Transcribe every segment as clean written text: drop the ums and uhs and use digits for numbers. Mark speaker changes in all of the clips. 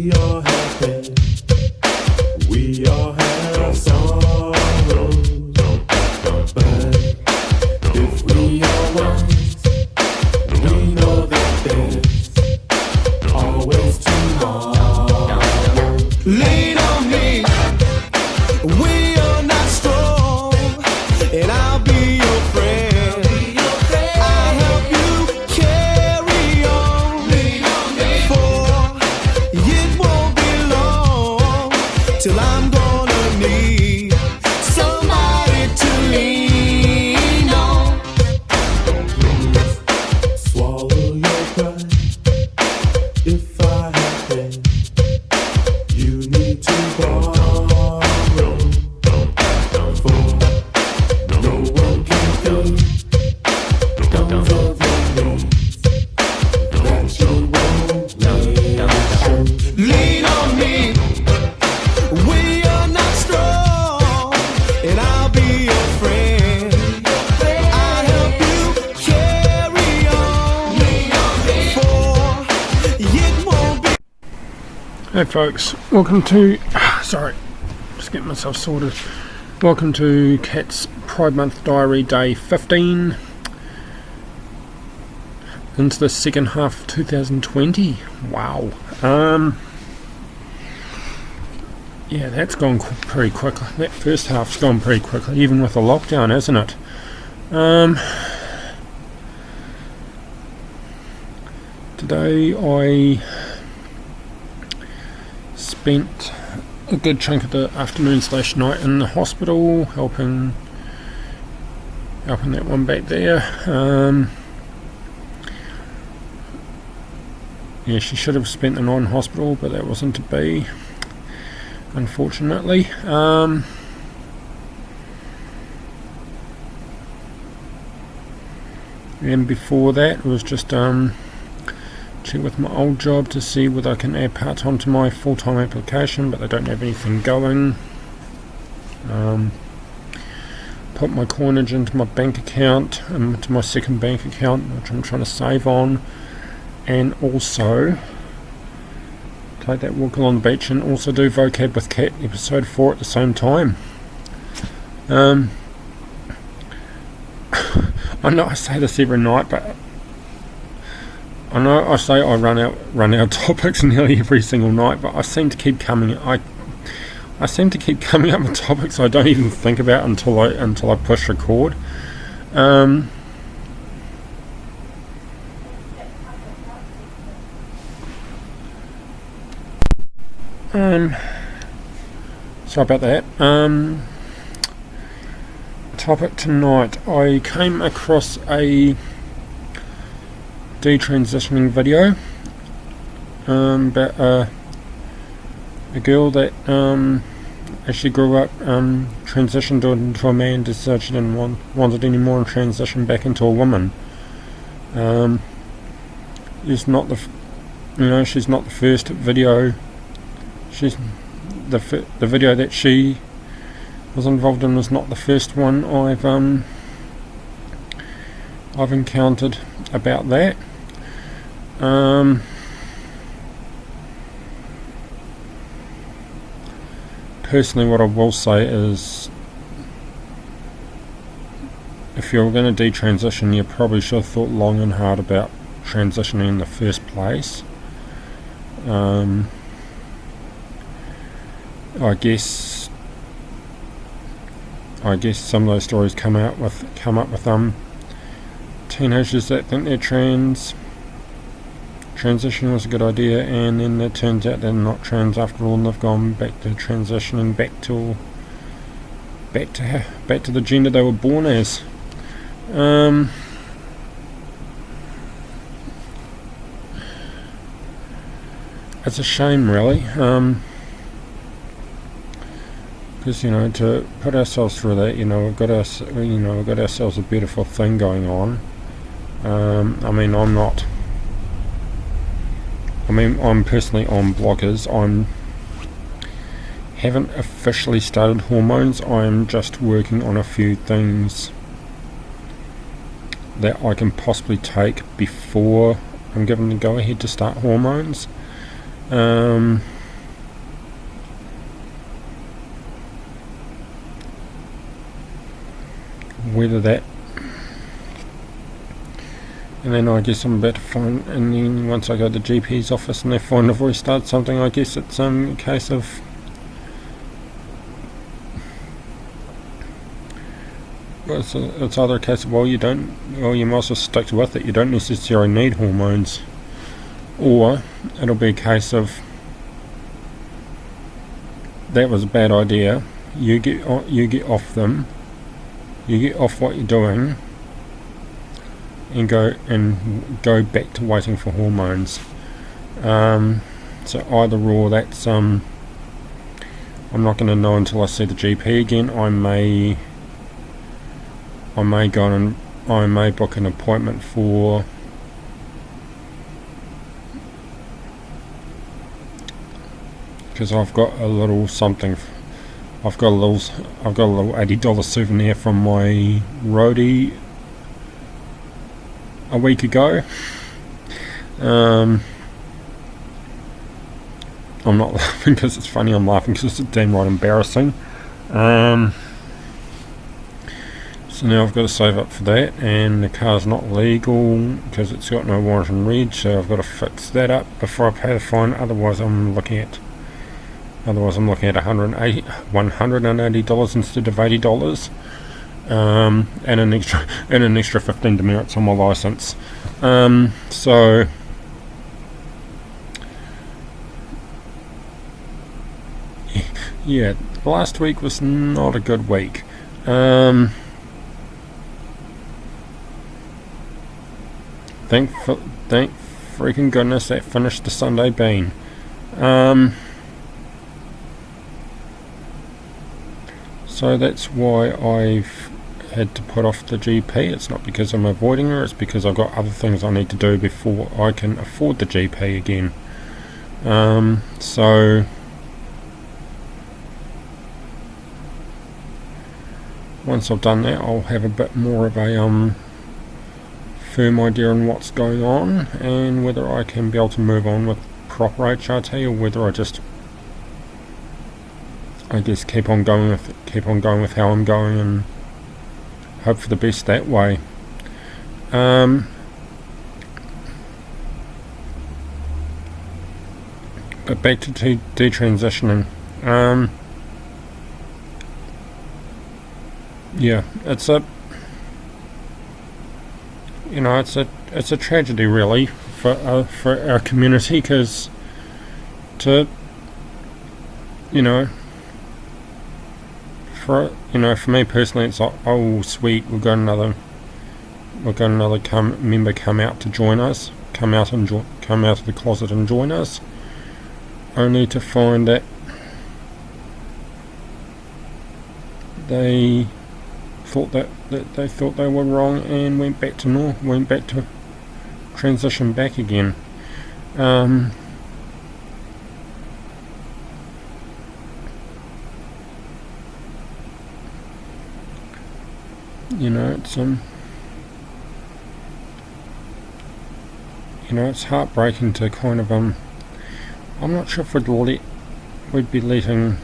Speaker 1: We all have pain, we all have sorrows, but if we are wise, we know that there's always tomorrow. Lean on me, we are not strong, and I'll be your friend. I'll help you carry on, for it won't be long till I'm gonna need somebody to lean on. Swallow your pride. If I have pain, you need to borrow, for no one can fill those of your needs that you won't let. Lean on me, we are not strong, and I'll be your friend. I'll help you carry on, for it won't be.
Speaker 2: Hey folks, welcome to, sorry, just getting myself sorted. Welcome to Kat's Pride Month Diary Day 15, into the second half of 2020. Wow. Yeah, that's gone pretty quickly. That first half's gone pretty quickly, even with the lockdown, isn't it? Today I spent a good chunk of the afternoon/night in the hospital, helping that one back there. Yeah, she should have spent the night in hospital, but that wasn't to be, unfortunately. And before that, it was just check with my old job to see whether I can add part-time to my full-time application, but they don't have anything going. Put my coinage into my bank account, to my second bank account, which I'm trying to save on, and also take that walk along the beach and also do Vocab with Kat episode 4 at the same time. I know I say this every night, but I know I say I run out topics nearly every single night, but I seem to keep coming up with topics I don't even think about until I push record. Sorry about that. Topic tonight, I came across a detransitioning video about a girl that as she grew up transitioned into a man, decided she didn't want it anymore and transitioned back into a woman. She's not the first video. She's the video that she was involved in was not the first one I've encountered about that. Personally, what I will say is, if you're going to detransition, you probably should have thought long and hard about transitioning in the first place. I guess some of those stories come up with teenagers that think they're transition was a good idea, and then it turns out they're not trans after all, and they've gone back to transitioning back to the gender they were born as. It's a shame, really, because to put ourselves through that, we've got ourselves a beautiful thing going on. I'm personally on blockers. Haven't officially started hormones. I'm just working on a few things that I can possibly take before I'm given the go ahead to start hormones. Whether that, and then I guess I'm about to find, and then once I go to the GP's office and they find I've already started something, I guess it's a case of it's either a case of you might as well stick with it, you don't necessarily need hormones, or it'll be a case of that was a bad idea, you get off them, you get off what you're doing and go back to waiting for hormones. So either or, that's I'm not going to know until I see the GP again. I may go and I may book an appointment for because I've got a little something. I've got a little $80 souvenir from my roadie a week ago. I'm not laughing because it's funny, I'm laughing because it's damn right embarrassing. So now I've got to save up for that, and the car's not legal because it's got no warrant and reg, so I've got to fix that up before I pay the fine. Otherwise I'm looking at $180 instead of $80, and an extra 15 demerits on my license. So yeah, last week was not a good week. Thank freaking goodness that finished the Sunday bean. So that's why I've had to put off the GP. It's not because I'm avoiding her, it's because I've got other things I need to do before I can afford the GP again. So once I've done that, I'll have a bit more of a firm idea on what's going on and whether I can be able to move on with proper HRT, or whether I guess keep on going with how I'm going and hope for the best that way. But back to detransitioning. Yeah, it's a tragedy really for our community, because for me personally, it's like, oh sweet, we've got another member come out to join us, come out of the closet and join us, only to find that they thought they were wrong and went back to transition back again. It's heartbreaking to kind of I'm not sure if we'd be letting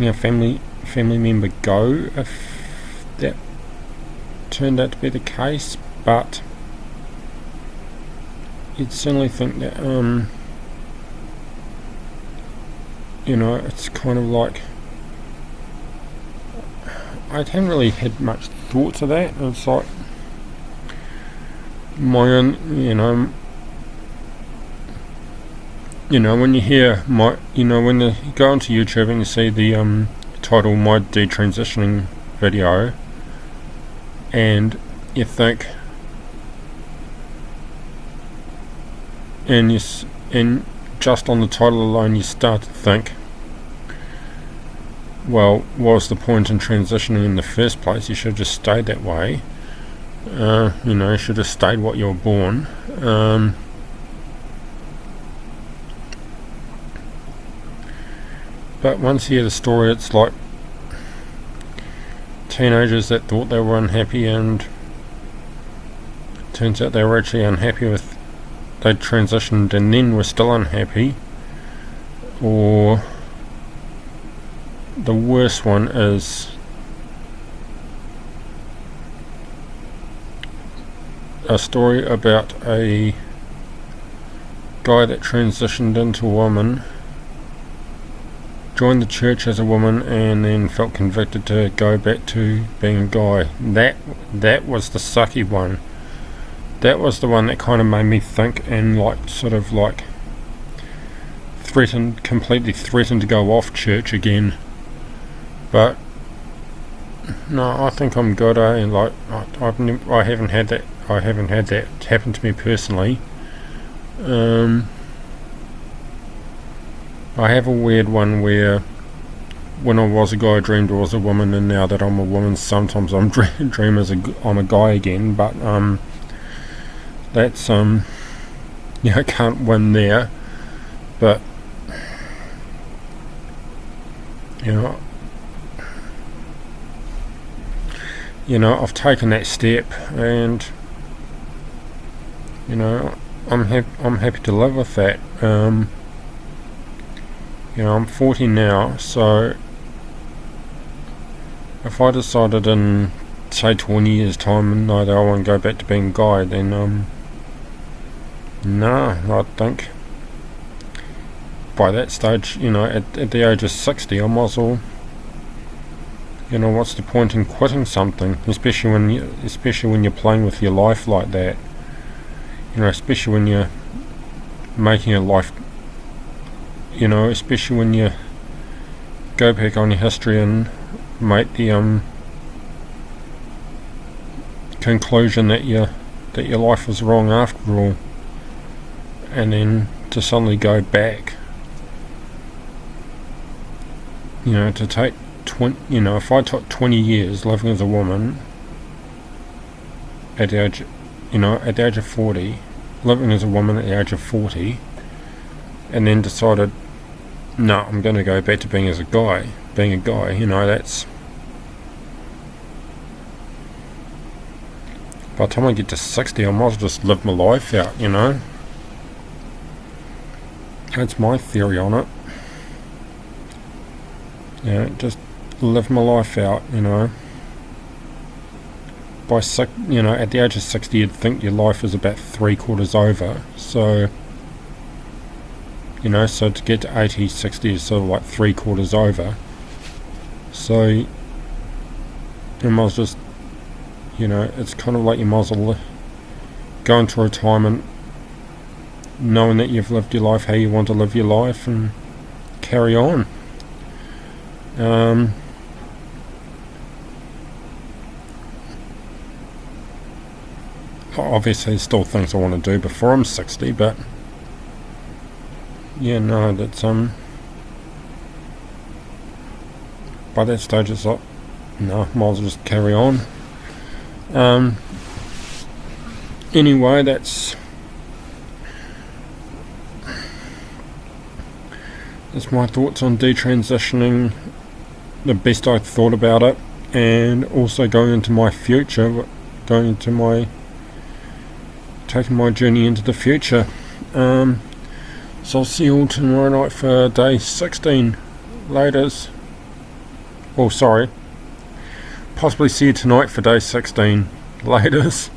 Speaker 2: a family member go if that turned out to be the case, but you'd certainly think that it's kind of like, I haven't really had much thought to that. It's like my own, when you hear when you go onto YouTube and you see the title "My Detransitioning" video, and you think, and just on the title alone you start to think, well, what's the point in transitioning in the first place? You should have just stayed that way. You should have stayed what you were born. But once you hear the story, it's like teenagers that thought they were unhappy, and turns out they were actually unhappy with they transitioned and then were still unhappy, or the worst one is a story about a guy that transitioned into a woman, joined the church as a woman, and then felt convicted to go back to being a guy. That was the sucky one. That was the one that kind of made me think and completely threatened to go off church again. But no, I think I'm good. And I haven't had that happen to me personally. I have a weird one where when I was a guy I dreamed I was a woman, and now that I'm a woman sometimes I'm dream as I'm a guy again, but that's I can't win there. But I've taken that step, and I'm happy to live with that. I'm 40 now, so if I decided in say 20 years time that I want to go back to being a guy, then I think by that stage, at the age of 60, I might as well, what's the point in quitting something, especially when you're playing with your life like that, especially when you're making a life, especially when you go back on your history and make the conclusion that your life was wrong after all, and then to suddenly go back, to take if I took 20 years living as a woman at the age of 40, living as a woman at the age of 40, and then decided, no, I'm going to go back to being a guy, that's, by the time I get to 60, I might as well just live my life out, That's my theory on it. Just live my life out, By at the age of 60, you'd think your life is about 3/4 over, so so to get to 80, 60 is sort of like 3/4 over. So you might as well just, it's kind of like you might as well go into retirement knowing that you've lived your life how you want to live your life and carry on. Obviously there's still things I want to do before I'm 60, but that's by that stage it's like, no, might as well just carry on. Anyway, that's my thoughts on detransitioning, the best I thought about it, and also going into my future, taking my journey into the future. So I'll see you all tomorrow night for day 16. Laters. Oh, sorry. Possibly see you tonight for day 16. Laters.